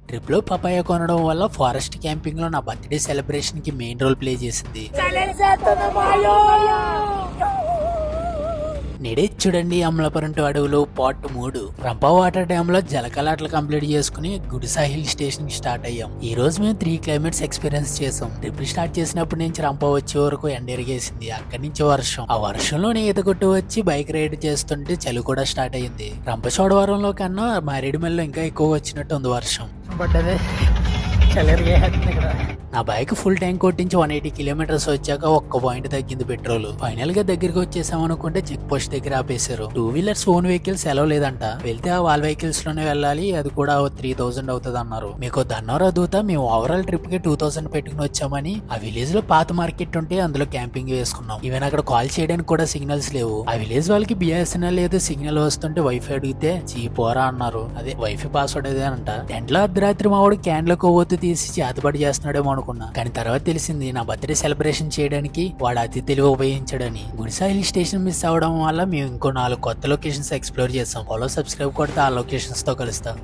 Trip లో papaya కొనడం వల్ల ఫారెస్ట్ క్యాంపింగ్ లో నా బర్త్డే సెలబ్రేషన్ కి మెయిన్ రోల్ ప్లే చేసింది. నేడే చూడండి అమలాపురం టు అడవులు పార్ట్ 3. రంపా వాటర్ డ్యామ్ లో జలకలాటలు కంప్లీట్ చేసుకుని గుడిసా హిల్ స్టేషన్ కి స్టార్ట్ అయ్యాం. ఈ రోజు మేము 3 క్లైమేట్స్ ఎక్స్పీరియన్స్ చేసాం. ట్రిప్ స్టార్ట్ చేసినప్పటి నుంచి రంపా వచ్చే వరకు ఎండ ఎరిగేసింది. అక్కడి నుంచి వర్షం. ఆ వర్షంలో ఈత కొట్టు వచ్చి బైక్ రైడ్ చేస్తుంటే చలి కూడా స్టార్ట్ అయ్యింది. రంపచోడవరంలో కన్నా మారేడుమల్లిలో ఇంకా ఎక్కువ వచ్చినట్టు ఉంది వర్షం. నా బైక్ ఫుల్ ట్యాంక్ కొట్టించి 180 కిలోమీటర్స్ వచ్చాక ఒక్క పాయింట్ తగ్గింది పెట్రోల్. ఫైనల్ గా దగ్గరికి వచ్చేసాం అనుకుంటే చెక్ పోస్ట్ దగ్గర ఆపేశారు. 2 వీలర్స్ ఓన్ వెహికల్స్ ఎలా లేదంట. వెళ్తే ఆ వాళ్ళ వెహికల్స్ లోనే వెళ్ళాలి. అది కూడా 3000 అవుతుంది అన్నారు. మీకు దన్నోరా దూత మేము ఓవరాల్ ట్రిప్ కి 2000 పెట్టుకుని వచ్చామని ఆ విలేజ్ లో పాత మార్కెట్ ఉంటే అందులో క్యాంపింగ్ వేసుకున్నాం. ఈవెన్ అక్కడ కాల్ చేయడానికి కూడా సిగ్నల్స్ లేవు. ఆ విలేజ్ వాళ్ళకి బిఎస్ఎన్ఎల్ లేదు సిగ్నల్ వస్తుంటే వైఫై అడిగితే చీపోరా అన్నారు. అదే వైఫై పాస్వర్డ్ అదే అంట. టెంట్ లో అర్ధరాత్రి మావాడు క్యాన్ లో కొవ్వొత్తు తీసి చేతబడి చేస్తున్నాడేమో అనుకున్నా. కానీ తర్వాత తెలిసింది నా బర్త్డే సెలబ్రేషన్ చేయడానికి వాడు అతి తెలివి ఉపయోగించాడని. గుడిసా హిల్ స్టేషన్ మిస్ అవడం వల్ల మేము ఇంకో 4 కొత్త లొకేషన్స్ ఎక్స్ప్లోర్ చేసాం. ఫాలో సబ్స్క్రైబ్ కొడితే ఆ లొకేషన్స్ తో కలుస్తాం.